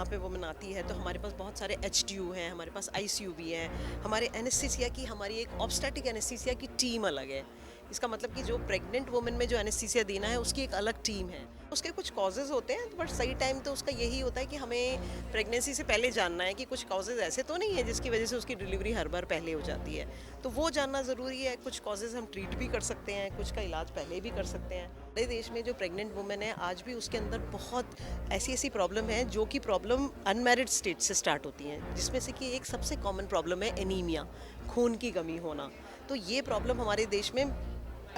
यहाँ पे वुमेन आती है तो हमारे पास बहुत सारे एचडीयू हैं, हमारे पास आईसीयू भी हैं, हमारे एनेस्थीसिया की हमारी एक ऑब्स्टेटिक एनेस्थीसिया की टीम अलग है। इसका मतलब कि जो प्रेग्नेंट वुमेन में जो एनेस्थीसिया देना है उसकी एक अलग टीम है। उसके कुछ कॉजेज़ होते हैं, बट सही टाइम तो उसका यही होता है कि हमें प्रेगनेंसी से पहले जानना है कि कुछ कॉजेज़ ऐसे तो नहीं है जिसकी वजह से उसकी डिलीवरी हर बार पहले हो जाती है। तो वो जानना ज़रूरी है। कुछ कॉजेज़ हम ट्रीट भी कर सकते हैं, कुछ का इलाज पहले भी कर सकते हैं। हमारे देश में जो प्रेग्नेंट वुमेन है आज भी उसके अंदर बहुत ऐसी ऐसी प्रॉब्लम है जो कि प्रॉब्लम अनमैरिड स्टेट से स्टार्ट होती हैं, जिसमें से कि एक सबसे कॉमन प्रॉब्लम है एनीमिया, खून की कमी होना। तो ये प्रॉब्लम हमारे देश में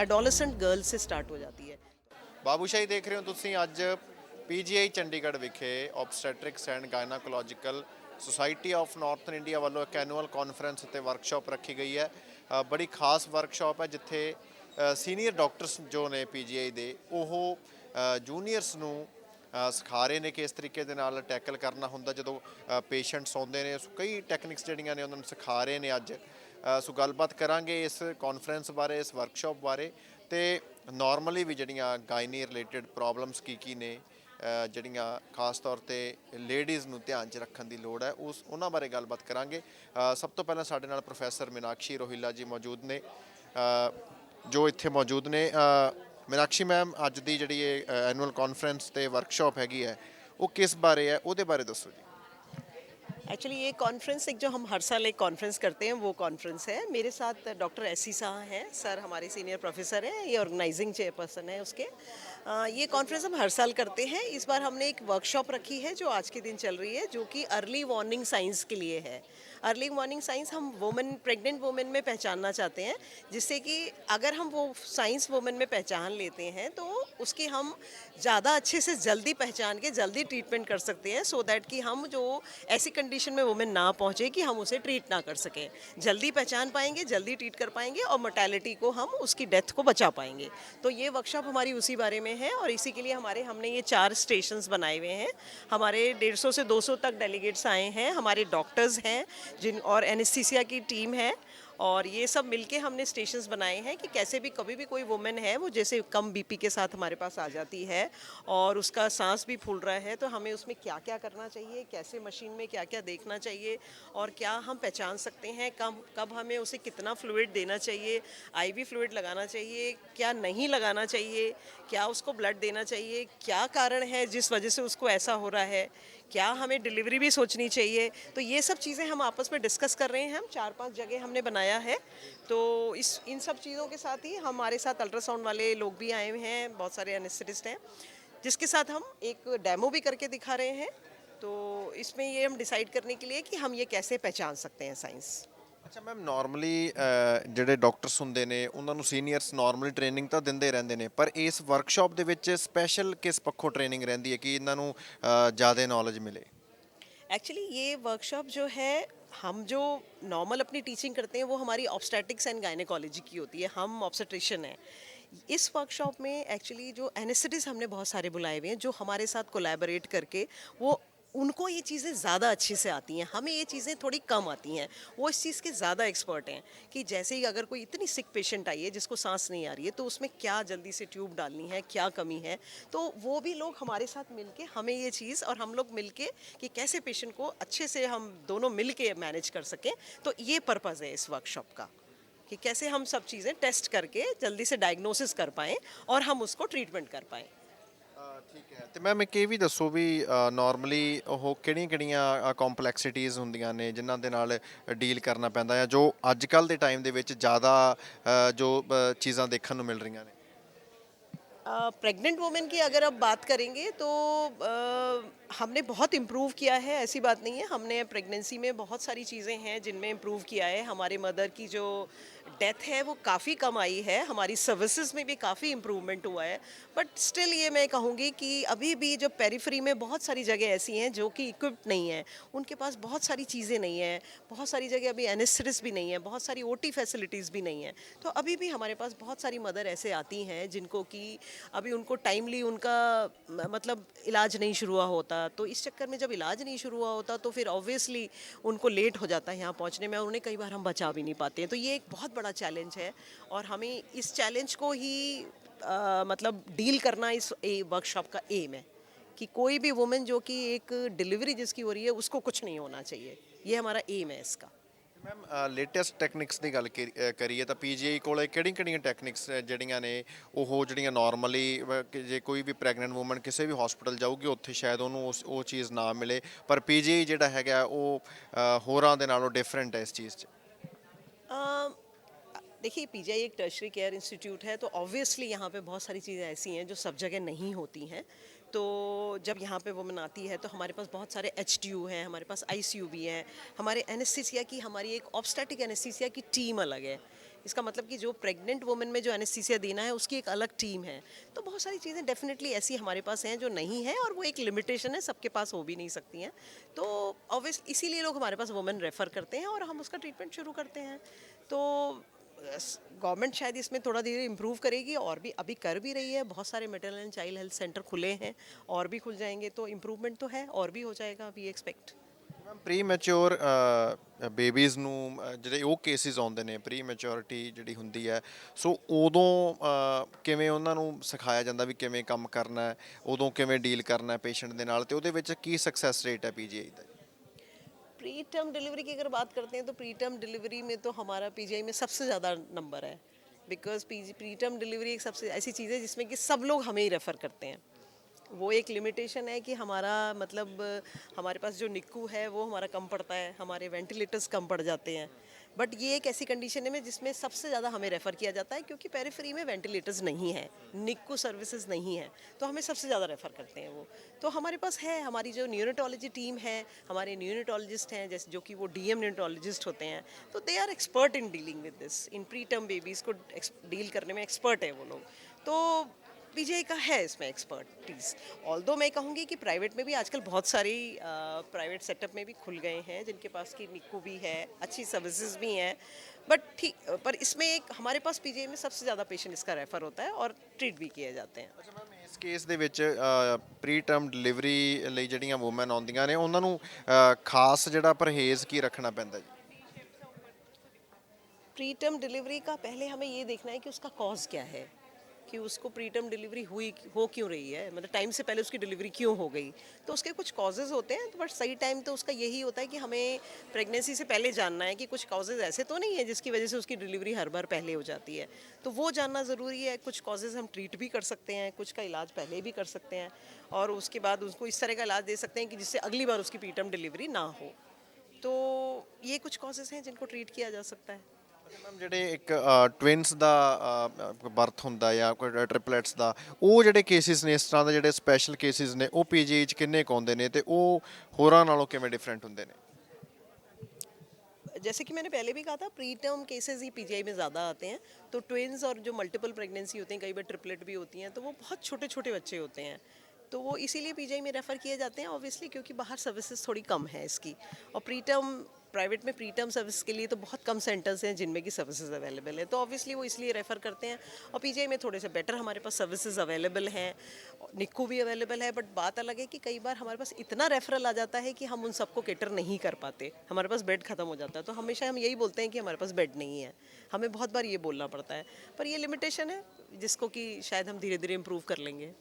एडोलेसेंट गर्ल्स से स्टार्ट हो जाती है। ਬਾਬੂਸ਼ਾਹੀ ਦੇਖ ਰਹੇ ਹੋ ਤੁਸੀਂ ਅੱਜ ਪੀਜੀਆਈ ਚੰਡੀਗੜ੍ਹ ਵਿਖੇ obstetrics and gynaecological society of northern India ਵੱਲੋਂ ਇੱਕ ਐਨੂਅਲ ਕਾਨਫਰੰਸ ਅਤੇ ਵਰਕਸ਼ਾਪ ਰੱਖੀ ਗਈ ਹੈ। ਬੜੀ ਖਾਸ ਵਰਕਸ਼ਾਪ ਹੈ ਜਿੱਥੇ ਸੀਨੀਅਰ ਡਾਕਟਰਸ ਜੋ ਨੇ ਪੀਜੀਆਈ ਦੇ ਉਹ ਜੂਨੀਅਰਸ ਨੂੰ ਸਿਖਾ ਰਹੇ ਨੇ ਕਿ ਇਸ ਤਰੀਕੇ ਦੇ ਨਾਲ ਟੈਕਲ ਕਰਨਾ ਹੁੰਦਾ ਜਦੋਂ ਪੇਸ਼ੈਂਟਸ ਆਉਂਦੇ ਨੇ। ਕਈ ਟੈਕਨਿਕਸ ਜਿਹੜੀਆਂ ਨੇ ਉਹਨਾਂ ਨੂੰ ਸਿਖਾ ਰਹੇ ਨੇ ਅੱਜ। ਸੋ ਗੱਲਬਾਤ ਕਰਾਂਗੇ ਇਸ ਕਾਨਫਰੰਸ ਬਾਰੇ, ਇਸ ਵਰਕਸ਼ਾਪ ਬਾਰੇ, ਤੇ ਨਾਰਮਲੀ ਵੀ ਜਿਹੜੀਆਂ ਗਾਇਨੀ ਰਿਲੇਟਡ ਪ੍ਰੋਬਲਮਸ ਕੀ ਨੇ, ਜਿਹੜੀਆਂ ਖਾਸ ਤੌਰ ਤੇ ਲੇਡੀਜ਼ ਨੂੰ ਧਿਆਨ 'ਚ ਰੱਖਣ ਦੀ ਲੋੜ ਹੈ, ਉਹਨਾਂ ਬਾਰੇ ਗੱਲਬਾਤ ਕਰਾਂਗੇ। ਸਭ ਤੋਂ ਪਹਿਲਾਂ ਸਾਡੇ ਨਾਲ ਪ੍ਰੋਫੈਸਰ ਮੀਨਾਕਸ਼ੀ ਰੋਹਿਲਾ ਜੀ ਮੌਜੂਦ ਨੇ, ਜੋ ਇੱਥੇ ਮੌਜੂਦ ਨੇ। ਮੀਨਾਕਸ਼ੀ ਮੈਮ, ਅੱਜ ਦੀ ਜਿਹੜੀ ਇਹ ਐਨੂਅਲ ਕਾਨਫਰੰਸ ਤੇ ਵਰਕਸ਼ਾਪ ਹੈਗੀ ਹੈ ਉਹ ਕਿਸ ਬਾਰੇ ਹੈ, ਉਹਦੇ ਬਾਰੇ ਦੱਸੋ जी। एक्चुअली ये कॉन्फ्रेंस एक जो हम हर साल एक कॉन्फ्रेंस करते हैं वो कॉन्फ्रेंस है। मेरे साथ डॉक्टर एस.सी. शाह हैं, सर हमारे सीनियर प्रोफेसर हैं, ये ऑर्गेनाइजिंग चेयरपर्सन है उसके। ये कॉन्फ्रेंस हम हर साल करते हैं। इस बार हमने एक वर्कशॉप रखी है जो आज के दिन चल रही है, जो कि अर्ली वार्निंग साइंस के लिए है। अर्ली वार्निंग साइंस हम वुमेन, प्रेग्नेंट वुमेन में पहचानना चाहते हैं, जिससे कि अगर हम वो साइंस वुमेन में पहचान लेते हैं तो उसकी हम ज़्यादा अच्छे से जल्दी पहचान के जल्दी ट्रीटमेंट कर सकते हैं, सो दैट कि हम जो ऐसी कंडीशन में वुमेन ना पहुंचे कि हम उसे ट्रीट ना कर सकें। जल्दी पहचान पाएंगे, जल्दी ट्रीट कर पाएंगे और मोर्टेलिटी को हम उसकी डेथ को बचा पाएंगे। तो ये वर्कशॉप हमारी उसी बारे में है और इसी के लिए हमने ये 4 स्टेशंस बनाए हुए हैं। हमारे 150 से 200 तक डेलीगेट्स आए हैं, हमारे डॉक्टर्स हैं जिन और एनेस्थीसिया की टीम है, और ये सब मिलके हमने स्टेशंस बनाए हैं कि कैसे भी कभी भी कोई वुमेन है वो जैसे कम बीपी के साथ हमारे पास आ जाती है और उसका सांस भी फूल रहा है, तो हमें उसमें क्या क्या करना चाहिए, कैसे मशीन में क्या क्या देखना चाहिए और क्या हम पहचान सकते हैं कब कब हमें उसे कितना फ्लूइड देना चाहिए, आईवी फ्लूइड लगाना चाहिए, क्या नहीं लगाना चाहिए, क्या उसको ब्लड देना चाहिए, क्या कारण है जिस वजह से उसको ऐसा हो रहा है, क्या हमें डिलीवरी भी सोचनी चाहिए। तो ये सब चीज़ें हम आपस में डिस्कस कर रहे हैं। हम 4-5 जगह हमने बनाया है। तो इन सब चीज़ों के साथ ही हमारे साथ अल्ट्रासाउंड वाले लोग भी आए हुए हैं, बहुत सारे एनेस्थेटिस्ट हैं, जिसके साथ हम एक डेमो भी करके दिखा रहे हैं। तो इसमें ये हम डिसाइड करने के लिए कि हम ये कैसे पहचान सकते हैं साइंस। ਅੱਛਾ ਮੈਮ, ਨਾਰਮਲੀ ਜਿਹੜੇ ਡਾਕਟਰਸ ਹੁੰਦੇ ਨੇ ਉਹਨਾਂ ਨੂੰ ਸੀਨੀਅਰਸ ਨਾਰਮਲੀ ਟ੍ਰੇਨਿੰਗ ਤਾਂ ਦਿੰਦੇ ਰਹਿੰਦੇ ਨੇ, ਪਰ ਇਸ ਵਰਕਸ਼ਾਪ ਦੇ ਵਿੱਚ ਸਪੈਸ਼ਲ ਕਿਸ ਪੱਖੋਂ ਟ੍ਰੇਨਿੰਗ ਰਹਿੰਦੀ ਹੈ ਕਿ ਇਹਨਾਂ ਨੂੰ ਜ਼ਿਆਦਾ ਨੌਲੇਜ ਮਿਲੇ। एक्चुअली ये वर्कशॉप जो है, हम जो नॉर्मल अपनी टीचिंग करते हैं वो हमारी ऑब्स्टेटिक्स एंड गायनेकोलॉजी की होती है, हम ऑब्स्टेट्रिशियन हैं। इस वर्कशॉप में एक्चुअली जो एनेस्थेटिस्ट हमने बहुत सारे बुलाए हुए हैं जो हमारे साथ कोलैबोरेट करके वो उनको ये चीज़ें ज़्यादा अच्छे से आती हैं, हमें ये चीज़ें थोड़ी कम आती हैं। वो इस चीज़ के ज़्यादा एक्सपर्ट हैं कि जैसे ही अगर कोई इतनी सिक पेशेंट आई है जिसको सांस नहीं आ रही है तो उसमें क्या जल्दी से ट्यूब डालनी है, क्या कमी है, तो वो भी लोग हमारे साथ मिलके हमें ये चीज़ और हम लोग मिलके कि कैसे पेशेंट को अच्छे से हम दोनों मिल के मैनेज कर सकें। तो ये पर्पज़ है इस वर्कशॉप का कि कैसे हम सब चीज़ें टेस्ट करके जल्दी से डायग्नोसिस कर पाएँ और हम उसको ट्रीटमेंट कर पाएँ। ਠੀਕ ਹੈ, ਤੇ ਮੈਮ ਇੱਕ ਇਹ ਵੀ ਦੱਸੋ ਵੀ ਨਾਰਮਲੀ ਉਹ ਕਿਹੜੀਆਂ-ਕਿਹੜੀਆਂ ਕੰਪਲੈਕਸਿਟੀਜ਼ ਹੁੰਦੀਆਂ ਨੇ ਜਿਨ੍ਹਾਂ ਦੇ ਨਾਲ ਡੀਲ ਕਰਨਾ ਪੈਂਦਾ ਹੈ ਜੋ ਅੱਜ ਕੱਲ੍ਹ ਦੇ ਟਾਈਮ ਦੇ ਵਿੱਚ ਜ਼ਿਆਦਾ ਜੋ ਚੀਜ਼ਾਂ ਦੇਖਣ ਨੂੰ ਮਿਲ ਰਹੀਆਂ ਨੇ। प्रेग्नेंट वुमेन की अगर अब बात करेंगे तो हमने बहुत इम्प्रूव किया है, ऐसी बात नहीं है। हमने प्रेगनेंसी में बहुत सारी चीज़ें हैं जिनमें इम्प्रूव किया है। हमारे मदर की जो डेथ है वो काफ़ी कम आई है, हमारी सर्विसेज में भी काफ़ी इम्प्रूवमेंट हुआ है। बट स्टिल ये मैं कहूँगी कि अभी भी जो पेरिफेरी में बहुत सारी जगह ऐसी हैं जो कि इक्विप्ड नहीं है, उनके पास बहुत सारी चीज़ें नहीं हैं, बहुत सारी जगह अभी एनेस्थेटिस्ट भी नहीं है, बहुत सारी ओटी फैसिलिटीज़ भी नहीं है। तो अभी भी हमारे पास बहुत सारी मदर ऐसे आती हैं जिनको कि अभी उनको टाइमली उनका मतलब इलाज नहीं शुरू हुआ होता, तो इस चक्कर में जब इलाज नहीं शुरू हुआ होता तो फिर ऑब्वियसली उनको लेट हो जाता है यहाँ पहुँचने में, और उन्हें कई बार हम बचा भी नहीं पाते हैं। तो ये एक बहुत बड़ा चैलेंज है और हमें इस चैलेंज को ही मतलब डील करना इस वर्कशॉप का एम है कि कोई भी वुमेन जो कि एक डिलीवरी जिसकी हो रही है उसको कुछ नहीं होना चाहिए। ये हमारा एम है इसका। ਮੈਮ ਲੇਟੈਸਟ ਟੈਕਨਿਕਸ ਦੀ ਗੱਲ ਕਰੀਏ ਤਾਂ ਪੀਜੀਆਈ ਕੋਲੇ ਕਿਹੜੀਆਂ ਟੈਕਨਿਕਸ ਜਿਹੜੀਆਂ ਨੇ ਉਹ ਜਿਹੜੀਆਂ ਨਾਰਮਲੀ ਜੇ ਕੋਈ ਵੀ ਪ੍ਰੈਗਨੈਂਟ ਵੂਮਨ ਕਿਸੇ ਵੀ ਹਸਪੀਟਲ ਜਾਊਗੀ ਉੱਥੇ ਸ਼ਾਇਦ ਉਹਨੂੰ ਉਹ ਚੀਜ਼ ਨਾ ਮਿਲੇ, ਪਰ ਪੀਜੀਆਈ ਜਿਹੜਾ ਹੈਗਾ ਉਹ ਹੋਰਾਂ ਦੇ ਨਾਲੋਂ ਡਿਫਰੈਂਟ ਹੈ ਇਸ ਚੀਜ਼ 'ਚ। अम, देखिए पीजीआई एक टर्शरी केयर इंस्टीट्यूट है, तो ऑब्वियसली यहाँ पे बहुत सारी चीज़ें ऐसी हैं जो सब जगह नहीं होती हैं। तो जब यहाँ पे वुमेन आती है तो हमारे पास बहुत सारे एचडीयू हैं, हमारे पास आईसीयू भी हैं, हमारे एनेस्थीसिया की हमारी एक ऑब्स्टेटिक एनेस्थीसिया की टीम अलग है। इसका मतलब कि जो प्रेग्नेंट वुमेन में जो एनेस्थीसिया देना है उसकी एक अलग टीम है। तो बहुत सारी चीज़ें डेफिनेटली ऐसी हमारे पास हैं जो नहीं है, और वो एक लिमिटेशन है, सबके पास हो भी नहीं सकती हैं। तो ऑब्वियस इसीलिए लोग हमारे पास वुमेन रेफ़र करते हैं और हम उसका ट्रीटमेंट शुरू करते हैं। तो गवर्नमेंट शायद इसमें थोड़ा धीरे इम्प्रूव करेगी, और भी अभी कर भी रही है। बहुत सारे maternal and child health centre खुले हैं और भी खुल जाएंगे, तो इम्प्रूवमेंट तो है और भी हो जाएगा, we expect. Ma'am premature babies ਨੂੰ ਜਿਹੜੇ ਉਹ ਕੇਸਿਸ ਆਉਂਦੇ ਨੇ, ਪ੍ਰੀ ਮੈਚੁਰਿਟੀ ਜਿਹੜੀ ਹੁੰਦੀ ਹੈ, ਸੋ ਉਦੋਂ ਕਿਵੇਂ ਉਹਨਾਂ ਨੂੰ ਸਿਖਾਇਆ ਜਾਂਦਾ ਵੀ ਕਿਵੇਂ ਕੰਮ ਕਰਨਾ ਹੈ, ਉਦੋਂ ਕਿਵੇਂ ਡੀਲ ਕਰਨਾ ਹੈ ਪੇਸ਼ੈਂਟ ਦੇ ਨਾਲ, ਤੇ ਉਹਦੇ ਵਿੱਚ ਕੀ ਸਕਸੈਸ ਰੇਟ ਹੈ ਪੀਜੀਆਈ ਦਾ? प्री टर्म डिलीवरी की अगर बात करते हैं तो प्री टर्म डिलीवरी में तो हमारा पीजीआई में सबसे ज़्यादा नंबर है। बिकॉज प्री टर्म डिलीवरी एक सबसे ऐसी चीज़ है जिसमें कि सब लोग हमें ही रेफ़र करते हैं। वो एक लिमिटेशन है कि हमारा मतलब हमारे पास जो निक्कू है वो हमारा कम पड़ता है, हमारे वेंटिलेटर्स कम पड़ जाते हैं। बट ये एक ऐसी कंडीशन है जिसमें सबसे ज़्यादा हमें रेफ़र किया जाता है, क्योंकि पेरिफेरी में वेंटिलेटर्स नहीं है, निक्कू सर्विसेज नहीं है, तो हमें सबसे ज़्यादा रेफ़र करते हैं वो। तो हमारे पास है, हमारी जो न्यूरोटोलॉजी टीम है, हमारे न्यूरोटोलॉजिस्ट हैं, जैसे जो कि वो डीएम न्यूरोटोलॉजिस्ट होते हैं, तो they are expert in dealing with this. इन प्री टर्म बेबीज़ को डील करने में एक्सपर्ट है वो लोग। तो पीजीआई का है इसमें एक्सपर्टीज। ऑल्दो मैं कहूँगी कि प्राइवेट में भी आजकल बहुत सारी प्राइवेट सेटअप में भी खुल गए हैं जिनके पास की निक्कू भी है, अच्छी सर्विसेज भी हैं। बट ठीक, पर इसमें एक हमारे पास पीजीआई में सबसे ज़्यादा पेशेंट इसका रेफ़र होता है और ट्रीट भी किए जाते हैं। ਅੱਛਾ ਮੈਮ, ਇਸ ਕੇਸ ਦੇ ਵਿੱਚ ਪ੍ਰੀ ਟਰਮ ਡਿਲੀਵਰੀ ਲਈ ਜਿਹੜੀਆਂ ਵੂਮਨ ਆਉਂਦੀਆਂ ਨੇ ਉਹਨਾਂ ਨੂੰ ਖਾਸ ਜਿਹੜਾ ਪਰਹੇਜ਼ ਕੀ ਰੱਖਣਾ ਪੈਂਦਾ ਜੀ? प्री टर्म डिलीवरी का पहले हमें ये देखना है कि उसका कॉज क्या है, कि उसको प्री टर्म डिलीवरी हुई हो क्यों रही है, मतलब टाइम से पहले उसकी डिलीवरी क्यों हो गई। तो उसके कुछ कॉजेज़ होते हैं, तो बट सही टाइम तो उसका यही होता है कि हमें प्रेगनेंसी से पहले जानना है कि कुछ कॉजेज़ ऐसे तो नहीं है जिसकी वजह से उसकी डिलीवरी हर बार पहले हो जाती है। तो वो जानना ज़रूरी है। कुछ कॉजेज़ हम ट्रीट भी कर सकते हैं, कुछ का इलाज पहले भी कर सकते हैं, और उसके बाद उसको इस तरह का इलाज दे सकते हैं कि जिससे अगली बार उसकी प्री टर्म डिलीवरी ना हो। तो ये कुछ कॉजेज़ हैं जिनको ट्रीट किया जा सकता है। ਮੈਮ ਜਿਹੜੇ ਇੱਕ ਟਵਿਨਸ ਦਾ ਬਰਥ ਹੁੰਦਾ ਜਾਂ ਕੋਈ ਟ੍ਰਿਪਲੇਟਸ ਦਾ, ਉਹ ਜਿਹੜੇ ਕੇਸਿਸ ਨੇ ਇਸ ਤਰ੍ਹਾਂ ਦੇ ਜਿਹੜੇ ਸਪੈਸ਼ਲ ਕੇਸਿਸ ਨੇ, ਉਹ ਪੀਜੀਆਈ 'ਚ ਕਿੰਨੇ ਕੁ ਆਉਂਦੇ ਨੇ ਤੇ ਉਹ ਹੋਰਾਂ ਨਾਲੋਂ ਕਿਵੇਂ ਡਿਫਰੈਂਟ ਹੁੰਦੇ ਨੇ? जैसे कि मैंने पहले भी कहा था, प्री टर्म केसेस ही पीजीआई में ज़्यादा आते हैं। तो ट्विन्स और जो मल्टीपल प्रेगनेंसी होती हैं, कई बार ट्रिपलेट भी होती हैं, तो वो बहुत छोटे छोटे बच्चे होते हैं, तो वो इसीलिए पीजीआई में रेफ़र किए जाते हैं ऑब्वियसली, क्योंकि बाहर सर्विसेज थोड़ी कम है इसकी। और प्री टर्म प्राइवेट में प्री टर्म सर्विस के लिए तो बहुत कम सेंटर्स हैं जिनमें की सर्विसेज अवेलेबल है, तो ऑब्वियसली वो इसलिए रेफ़र करते हैं। और पीजीआई में थोड़े से बेटर हमारे पास सर्विसेज अवेलेबल हैं, निक्कू भी अवेलेबल है। बट बात अलग है कि कई बार हमारे पास इतना रेफरल आ जाता है कि हम उन सबको केटर नहीं कर पाते, हमारे पास बेड ख़त्म हो जाता है। तो हमेशा हम यही बोलते हैं कि हमारे पास बेड नहीं है, हमें बहुत बार ये बोलना पड़ता है, पर ये लिमिटेशन है जिसको कि शायद हम धीरे धीरे इम्प्रूव कर लेंगे।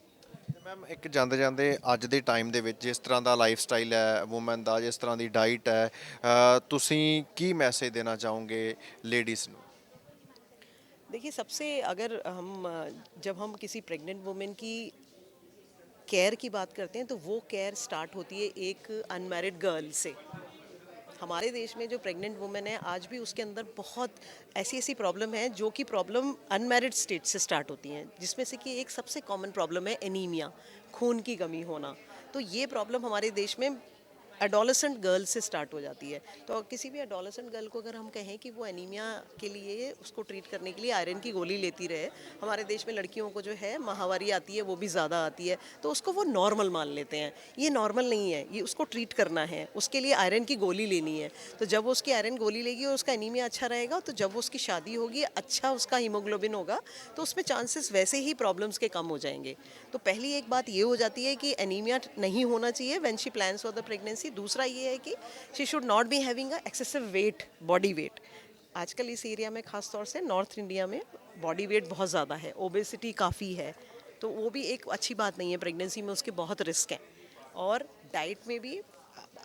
ਮੈਮ ਇੱਕ ਜਾਂਦੇ ਜਾਂਦੇ ਅੱਜ ਦੇ ਟਾਈਮ ਦੇ ਵਿੱਚ ਜਿਸ ਤਰ੍ਹਾਂ ਦਾ ਲਾਈਫ ਸਟਾਈਲ ਹੈ ਵੂਮਨ ਦਾ, ਜਿਸ ਤਰ੍ਹਾਂ ਦੀ ਡਾਈਟ ਹੈ, ਤੁਸੀਂ ਕੀ ਮੈਸੇਜ ਦੇਣਾ ਚਾਹੋਗੇ ਲੇਡੀਜ਼ ਨੂੰ? देखिए, सबसे अगर हम जब हम किसी प्रेग्नेंट वुमेन की केयर की बात करते हैं तो वो केयर स्टार्ट होती है एक अनमैरिड गर्ल से। हमारे देश में जो प्रेग्नेंट वुमेन है आज भी उसके अंदर बहुत ऐसी ऐसी प्रॉब्लम है जो कि प्रॉब्लम अनमैरिड स्टेट से स्टार्ट होती हैं, जिसमें से कि एक सबसे कॉमन प्रॉब्लम है एनीमिया, खून की कमी होना। तो ये प्रॉब्लम हमारे देश में एडोलेसेंट गर्ल से स्टार्ट हो जाती है। तो किसी भी एडोलेसेंट गर्ल को अगर हम कहें कि वो एनीमिया के लिए उसको ट्रीट करने के लिए आयरन की गोली लेती रहे, हमारे देश में लड़कियों को जो है माहवारी आती है वो भी ज़्यादा आती है, तो उसको वो नॉर्मल मान लेते हैं। ये नॉर्मल नहीं है, ये उसको ट्रीट करना है, उसके लिए आयरन की गोली लेनी है। तो जब वो उसकी आयरन गोली लेगी और उसका एनीमिया अच्छा रहेगा, तो जब वो उसकी शादी होगी, अच्छा उसका हीमोग्लोबिन होगा, तो उसमें चांसेस वैसे ही प्रॉब्लम्स के कम हो जाएंगे। तो पहली एक बात ये हो जाती है कि एनीमिया नहीं होना चाहिए when she plans for the pregnancy. दूसरा ये है कि she should not be having a excessive wait, body weight. आजकल इस एरिया में खास तौर से नॉर्थ इंडिया में बॉडी वेट बहुत ज़्यादा है, ओबेसिटी काफ़ी है, तो वो भी एक अच्छी बात नहीं है। प्रेगनेंसी में उसके बहुत रिस्क हैं। और डाइट में भी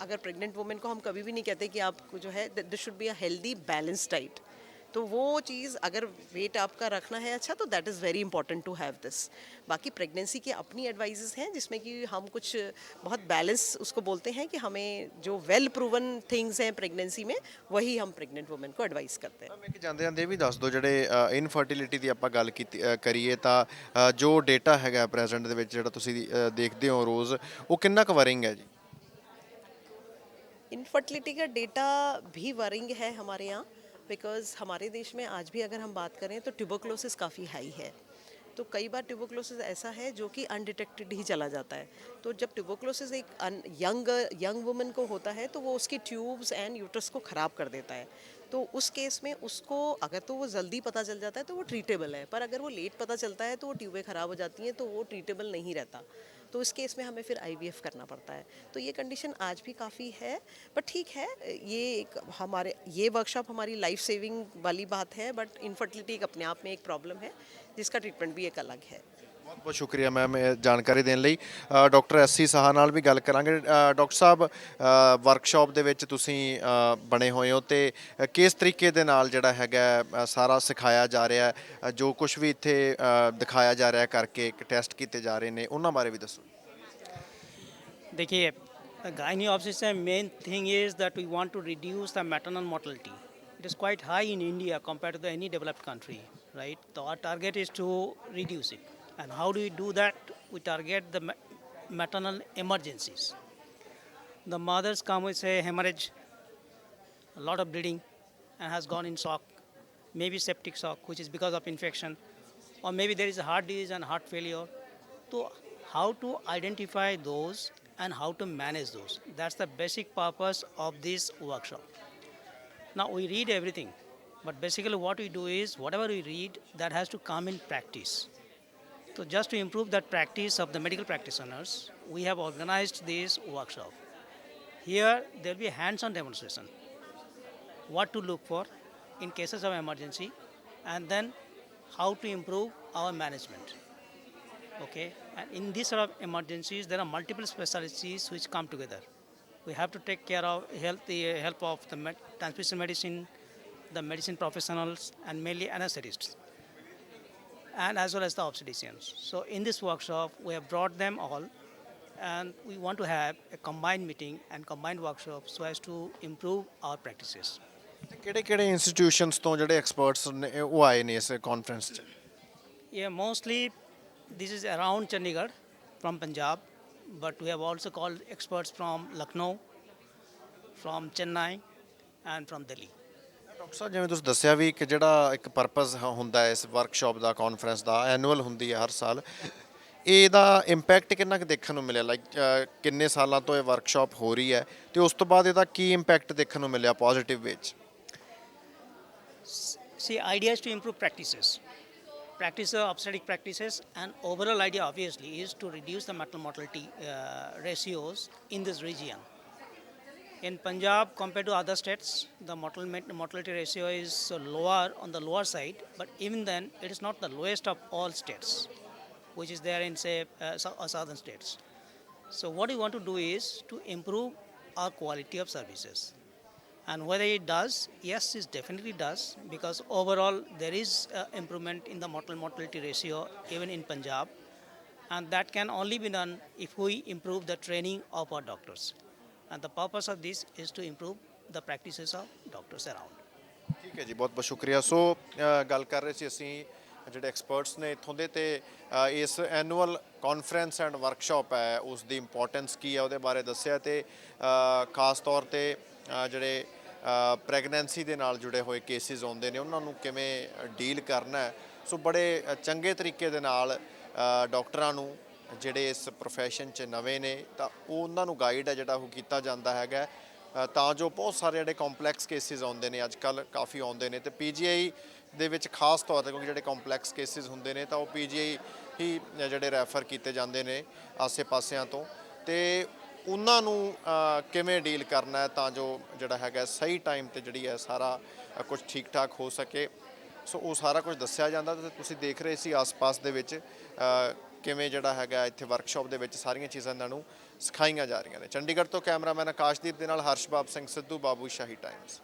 अगर प्रेग्नेंट वुमेन को हम कभी भी नहीं कहते कि आपको जो है this should be a healthy balance diet. तो वो चीज़ अगर वेट आपका रखना है अच्छा, तो that is very important to have this. बाकी प्रेगनेंसी की अपनी एडवाइजेस हैं जिसमें कि हम कुछ बहुत बैलेंस उसको बोलते हैं कि हमें जो वेल प्रूवन थिंग्स हैं प्रेगनेंसी में, वही हम प्रेग्नेंट वुमेन को एडवाइस करते हैं। ਮੈਂ ਕਿ ਜਾਂਦੇ ਜਾਂਦੇ ਇਹ ਵੀ ਦੱਸ ਦਿਓ ਜਿਹੜੇ ਇਨਫਰਟੀਲਿਟੀ ਦੀ ਆਪਾਂ ਗੱਲ ਕੀਤੀ ਕਰੀਏ ਤਾਂ ਜੋ ਡੇਟਾ ਹੈਗਾ ਪ੍ਰੈਜ਼ੈਂਟ ਦੇ ਵਿੱਚ ਜਿਹੜਾ ਤੁਸੀਂ ਦੇਖਦੇ ਹੋ ਰੋਜ਼ ਉਹ ਕਿੰਨਾ ਕਵਰਿੰਗ ਹੈ ਜੀ। इनफर्टिलिटी का डेटा भी वरिंग है हमारे यहाँ, बिकॉज हमारे देश में आज भी अगर हम बात करें तो ट्यूबरक्लोसिस काफ़ी हाई है। तो कई बार ट्यूबरक्लोसिस ऐसा है जो कि अनडिटेक्टेड ही चला जाता है। तो जब ट्यूबरक्लोसिस एक यंग वुमन को होता है तो वो उसकी ट्यूब्स एंड यूट्रस को ख़राब कर देता है। तो उस केस में उसको अगर तो वो जल्दी पता चल जाता है तो वो ट्रीटेबल है, पर अगर वो लेट पता चलता है तो वो ट्यूबें ख़राब हो जाती हैं, तो वो ट्रीटेबल नहीं रहता। तो इस केस में हमें फिर आईवीएफ करना पड़ता है। तो ये कंडीशन आज भी काफ़ी है, बट ठीक है। ये एक हमारे ये वर्कशॉप हमारी लाइफ सेविंग वाली बात है, बट इनफर्टिलिटी एक अपने आप में एक प्रॉब्लम है जिसका ट्रीटमेंट भी एक अलग है। ਬਹੁਤ ਬਹੁਤ ਸ਼ੁਕਰੀਆ ਮੈਮ ਇਹ ਜਾਣਕਾਰੀ ਦੇਣ ਲਈ। ਡਾਕਟਰ ਐਸਸੀ ਸਾਹਾ ਨਾਲ ਵੀ ਗੱਲ ਕਰਾਂਗੇ। ਡਾਕਟਰ ਸਾਹਿਬ ਵਰਕਸ਼ਾਪ ਦੇ ਵਿੱਚ ਤੁਸੀਂ ਬਣੇ ਹੋਏ ਹੋ ਤੇ ਕਿਸ ਤਰੀਕੇ ਦੇ ਨਾਲ ਜਿਹੜਾ ਹੈਗਾ ਸਾਰਾ ਸਿਖਾਇਆ ਜਾ ਰਿਹਾ ਹੈ, ਜੋ ਕੁਝ ਵੀ ਇੱਥੇ ਦਿਖਾਇਆ ਜਾ ਰਿਹਾ ਕਰਕੇ ਟੈਸਟ ਕੀਤੇ ਜਾ ਰਹੇ ਨੇ ਉਹਨਾਂ ਬਾਰੇ ਵੀ ਦੱਸੋ। देखिए, gynae obstetrician main thing is that we want to reduce the maternal mortality. It is quite high in India compared to any developed country, right? So our target is to reduce it. And how do we do that? We target the maternal emergencies. The mothers come with, say, hemorrhage, a lot of bleeding, and has gone in shock, maybe septic shock, which is because of infection, or maybe there is a heart disease and heart failure. So how to identify those and how to manage those. That's the basic purpose of this workshop. Now we read everything, but basically what we do is whatever we read that has to come in practice. So just to improve that practice of the medical practitioners, we have organized this workshop. Here there will be hands-on demonstration. What to look for in cases of emergency, and then how to improve our management. Okay, and in these sort of emergencies, there are multiple specialties which come together. We have to take care of the help of the transfusion medicine, the medicine professionals, and mainly anesthetists, and as well as the obstetricians. So in this workshop, we have brought them all, and we want to have a combined meeting and combined workshop so as to improve our practices. ਕਿਹੜੇ ਕਿਹੜੇ institutions ਤੋਂ ਜਿਹੜੇ experts ਨੇ ਉਹ ਆਏ ਨੇ ਇਸ conference 'ਚ। Yeah, mostly this is around Chandigarh from Punjab, but we have also called experts from Lucknow, from Chennai, and from Delhi. Doctor ਸਾਹਿਬ ਜਿਵੇਂ ਤੁਸੀਂ ਦੱਸਿਆ ਵੀ ਕਿ ਜਿਹੜਾ ਇੱਕ ਪਰਪਸ ਹੁੰਦਾ ਹੈ ਇਸ ਵਰਕਸ਼ਾਪ ਦਾ ਕਾਨਫਰੰਸ ਦਾ ਐਨੂਅਲ ਹੁੰਦੀ ਹੈ ਹਰ ਸਾਲ, ਇਹਦਾ ਇੰਪੈਕਟ ਕਿੰਨਾ ਕੁ ਦੇਖਣ ਨੂੰ ਮਿਲਿਆ? ਲਾਈਕ ਕਿੰਨੇ ਸਾਲਾਂ ਤੋਂ ਇਹ ਵਰਕਸ਼ਾਪ ਹੋ ਰਹੀ ਹੈ ਤੇ ਉਸ ਤੋਂ ਬਾਅਦ ਇਹਦਾ ਕੀ ਇੰਪੈਕਟ ਦੇਖਣ ਨੂੰ ਮਿਲਿਆ ਪੋਜ਼ਿਟਿਵ ਵਿੱਚ? See, idea is to improve practices. Practice obstetric practices, and overall idea obviously is to reduce the maternal mortality ratios in this region. In Punjab, compared to other states, the mortality ratio is lower on the lower side, but even then, it is not the lowest of all states, which is there in, say, southern states. So what we want to do is to improve our quality of services. And whether it does, yes, it definitely does, because overall there is improvement in the mortality ratio even in Punjab, and that can only be done if we improve the training of our doctors. And the purpose of this is to improve the practices of doctors around. ਠੀਕ ਹੈ ਜੀ, ਬਹੁਤ ਬਹੁਤ ਸ਼ੁਕਰੀਆ। ਸੋ ਗੱਲ ਕਰ ਰਹੇ ਸੀ ਅਸੀਂ ਜਿਹੜੇ ਐਕਸਪਰਟਸ ਨੇ ਇੱਥੋਂ ਦੇ, ਤੇ ਇਸ ਐਨੂਅਲ ਕਾਨਫਰੰਸ ਐਂਡ ਵਰਕਸ਼ਾਪ ਹੈ ਉਸ ਦੀ ਇੰਪੋਰਟੈਂਸ ਕੀ ਹੈ ਉਹਦੇ ਬਾਰੇ ਦੱਸਿਆ, ਤੇ ਖਾਸ ਤੌਰ 'ਤੇ ਜਿਹੜੇ ਪ੍ਰੈਗਨੈਂਸੀ ਦੇ ਨਾਲ ਜੁੜੇ ਹੋਏ ਕੇਸਿਸ ਆਉਂਦੇ ਨੇ ਉਹਨਾਂ ਨੂੰ ਕਿਵੇਂ ਡੀਲ ਕਰਨਾ ਹੈ। ਸੋ ਬੜੇ ਚੰਗੇ ਤਰੀਕੇ ਦੇ ਨਾਲ ਡਾਕਟਰਾਂ ਨੂੰ ਜਿਹੜੇ ਇਸ ਪ੍ਰੋਫੈਸ਼ਨ 'ਚ ਨਵੇਂ ਨੇ ਤਾਂ ਉਹਨਾਂ ਨੂੰ ਗਾਈਡ ਹੈ ਜਿਹੜਾ ਉਹ ਕੀਤਾ ਜਾਂਦਾ ਹੈਗਾ, ਤਾਂ ਜੋ ਬਹੁਤ ਸਾਰੇ ਜਿਹੜੇ ਕੰਪਲੈਕਸ ਕੇਸਿਸ ਆਉਂਦੇ ਨੇ ਅੱਜ ਕੱਲ੍ਹ ਕਾਫੀ ਆਉਂਦੇ ਨੇ, ਤੇ ਪੀਜੀਆਈ ਦੇ ਵਿੱਚ ਖਾਸ ਤੌਰ 'ਤੇ ਕਿਉਂਕਿ ਜਿਹੜੇ ਕੰਪਲੈਕਸ ਕੇਸਿਸ ਹੁੰਦੇ ਨੇ ਤਾਂ ਉਹ ਪੀਜੀਆਈ ਹੀ ਜਿਹੜੇ ਰੈਫਰ ਕੀਤੇ ਜਾਂਦੇ ਨੇ ਆਸੇ ਪਾਸਿਆਂ ਤੋਂ, ਤੇ ਉਹਨਾਂ ਨੂੰ ਕਿਵੇਂ ਡੀਲ ਕਰਨਾ ਹੈ ਤਾਂ ਜੋ ਜਿਹੜਾ ਹੈਗਾ ਸਹੀ ਟਾਈਮ 'ਤੇ ਜਿਹੜੀ ਹੈ ਸਾਰਾ ਕੁਝ ਠੀਕ ਠਾਕ ਹੋ ਸਕੇ। ਸੋ ਉਹ ਸਾਰਾ ਕੁਝ ਦੱਸਿਆ ਜਾਂਦਾ, ਤੇ ਤੁਸੀਂ ਦੇਖ ਰਹੇ ਸੀ ਆਸ-ਪਾਸ ਦੇ ਵਿੱਚ ਕਿਵੇਂ ਜਿਹੜਾ ਹੈਗਾ ਇੱਥੇ ਵਰਕਸ਼ਾਪ ਦੇ ਵਿੱਚ ਸਾਰੀਆਂ ਚੀਜ਼ਾਂ ਇਹਨਾਂ ਨੂੰ ਸਿਖਾਈਆਂ ਜਾ ਰਹੀਆਂ ਨੇ। ਚੰਡੀਗੜ੍ਹ ਤੋਂ ਕੈਮਰਾਮੈਨ ਆਕਾਸ਼ਦੀਪ ਦੇ ਨਾਲ ਹਰਸ਼ਬਾਬ ਸਿੰਘ ਸਿੱਧੂ, ਬਾਬੂ ਸ਼ਾਹੀ ਟਾਈਮਜ਼।